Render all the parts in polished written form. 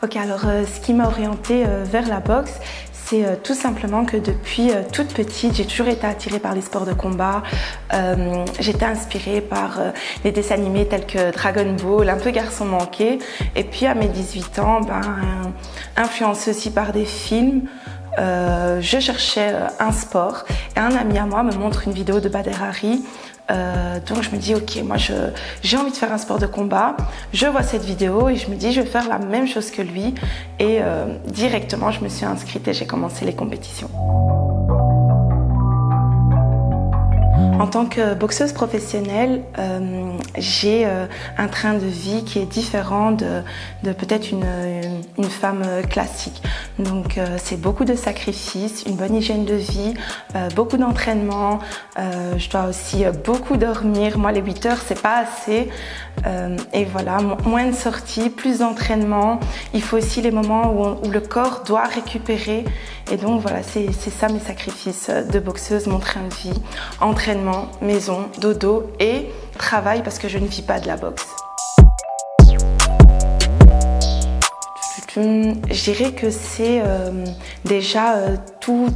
Ok, alors ce qui m'a orientée vers la boxe, c'est tout simplement que depuis toute petite, j'ai toujours été attirée par les sports de combat. J'étais inspirée par les dessins animés tels que Dragon Ball, un peu garçon manqué. Et puis à mes 18 ans, influencée aussi par des films, je cherchais un sport. Et un ami à moi me montre une vidéo de Badr Hari. Donc je me dis ok, moi j'ai envie de faire un sport de combat. Je vois cette vidéo et je me dis je vais faire la même chose que lui et directement je me suis inscrite et j'ai commencé les compétitions. En tant que boxeuse professionnelle, j'ai un train de vie qui est différent de peut-être une femme classique. Donc c'est beaucoup de sacrifices, une bonne hygiène de vie, beaucoup d'entraînement. Je dois aussi beaucoup dormir. Moi, les 8 heures, c'est pas assez. Et voilà, moins de sorties, plus d'entraînement. Il faut aussi les moments où le corps doit récupérer. Et donc voilà, c'est ça mes sacrifices de boxeuse, mon train de vie. Entraînement, maison, dodo et travail parce que je ne vis pas de la boxe. Je dirais que c'est déjà tous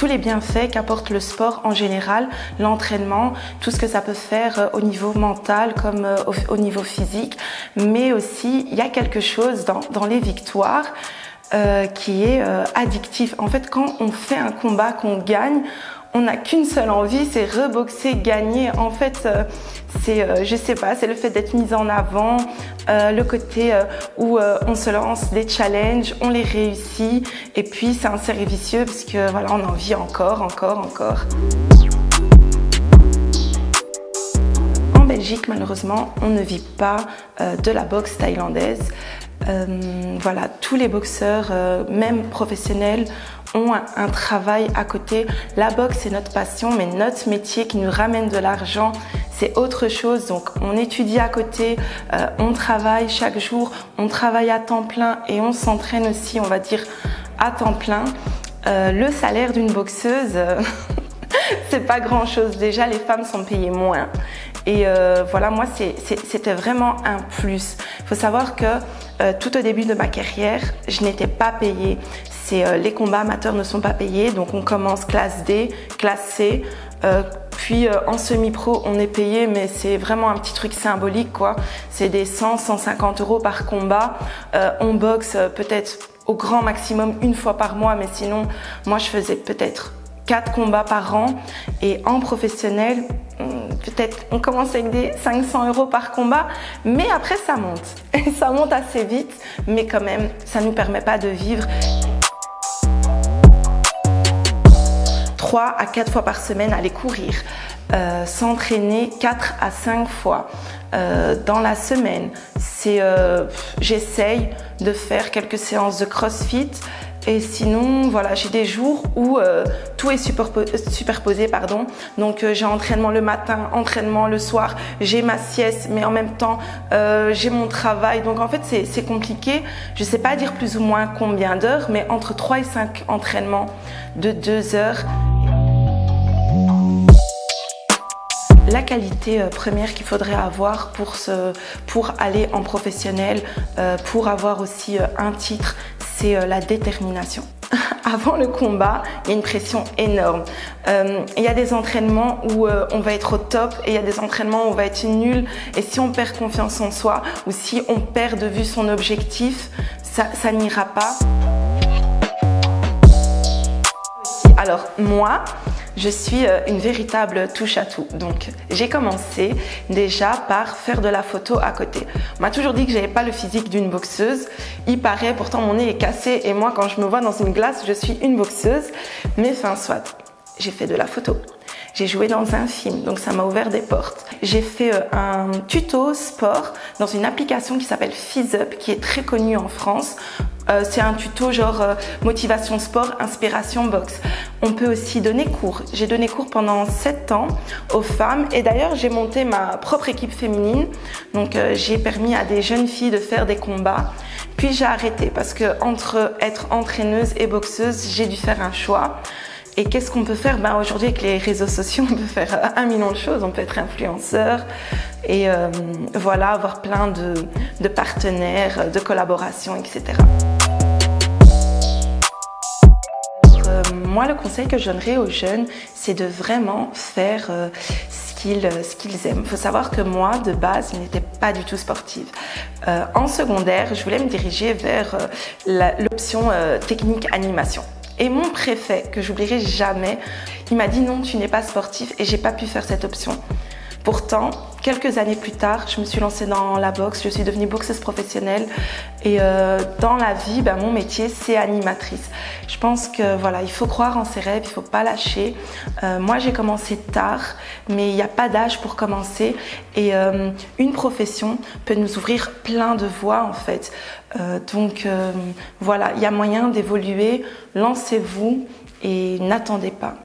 les bienfaits qu'apporte le sport en général, l'entraînement, tout ce que ça peut faire au niveau mental comme au niveau physique, mais aussi il y a quelque chose dans les victoires qui est addictif. En fait, quand on fait un combat, qu'on gagne, on n'a qu'une seule envie, c'est reboxer, gagner. En fait, je sais pas, c'est le fait d'être mise en avant, le côté où on se lance des challenges, on les réussit, et puis c'est un cercle vicieux parce que voilà, on en vit encore. En Belgique, malheureusement, on ne vit pas de la boxe thaïlandaise. Voilà, tous les boxeurs, même professionnels, ont un travail à côté. La boxe, c'est notre passion, mais notre métier qui nous ramène de l'argent, c'est autre chose. Donc, on étudie à côté, on travaille chaque jour, on travaille à temps plein et on s'entraîne aussi, on va dire, à temps plein. Le salaire d'une boxeuse, c'est pas grand-chose. Déjà, les femmes sont payées moins. Et voilà, moi, c'était vraiment un plus. Il faut savoir que tout au début de ma carrière, je n'étais pas payée. Les combats amateurs ne sont pas payés, donc on commence classe D, classe C, puis en semi-pro on est payé, mais c'est vraiment un petit truc symbolique quoi. C'est des 100-150 € par combat. On boxe peut-être au grand maximum une fois par mois, mais sinon moi je faisais peut-être 4 combats par an et en professionnel, peut-être on commence avec des 500 € par combat, mais après ça monte. Et ça monte assez vite, mais quand même ça ne nous permet pas de vivre. 3 à 4 fois par semaine aller courir, s'entraîner 4 à 5 fois dans la semaine. J'essaye de faire quelques séances de crossfit et sinon voilà, j'ai des jours où tout est superposé pardon. Donc j'ai entraînement le matin, entraînement le soir, j'ai ma sieste mais en même temps j'ai mon travail. Donc en fait c'est compliqué. Je sais pas dire plus ou moins combien d'heures, mais entre 3 et 5 entraînements de 2 heures. La qualité première qu'il faudrait avoir pour aller en professionnel, pour avoir aussi un titre, c'est la détermination. Avant le combat, il y a une pression énorme. Il y a des entraînements où on va être au top et il y a des entraînements où on va être nul. Et si on perd confiance en soi ou si on perd de vue son objectif, ça n'ira pas. Alors moi, je suis une véritable touche-à-tout. Donc, j'ai commencé déjà par faire de la photo à côté. On m'a toujours dit que j'avais pas le physique d'une boxeuse. Il paraît, pourtant mon nez est cassé et moi, quand je me vois dans une glace, je suis une boxeuse. Mais enfin, soit, j'ai fait de la photo. J'ai joué dans un film, donc ça m'a ouvert des portes. J'ai fait un tuto sport dans une application qui s'appelle FizzUp, qui est très connue en France. C'est un tuto genre motivation sport, inspiration boxe. On peut aussi donner cours. J'ai donné cours pendant 7 ans aux femmes et d'ailleurs j'ai monté ma propre équipe féminine. Donc j'ai permis à des jeunes filles de faire des combats. Puis j'ai arrêté parce que entre être entraîneuse et boxeuse, j'ai dû faire un choix. Et qu'est-ce qu'on peut faire? Aujourd'hui, avec les réseaux sociaux, on peut faire 1 million de choses. On peut être influenceur et voilà, avoir plein de partenaires, de collaborations, etc. Moi, le conseil que je donnerais aux jeunes, c'est de vraiment faire ce qu'ils aiment. Il faut savoir que moi, de base, je n'étais pas du tout sportive. En secondaire, je voulais me diriger vers l'option technique animation. Et mon préfet, que j'oublierai jamais, il m'a dit non, tu n'es pas sportif, et j'ai pas pu faire cette option. Pourtant, quelques années plus tard, je me suis lancée dans la boxe, je suis devenue boxeuse professionnelle et dans la vie, mon métier, c'est animatrice. Je pense que voilà, il faut croire en ses rêves, il ne faut pas lâcher. Moi, j'ai commencé tard, mais il n'y a pas d'âge pour commencer et une profession peut nous ouvrir plein de voies en fait. Donc voilà, il y a moyen d'évoluer, lancez-vous et n'attendez pas.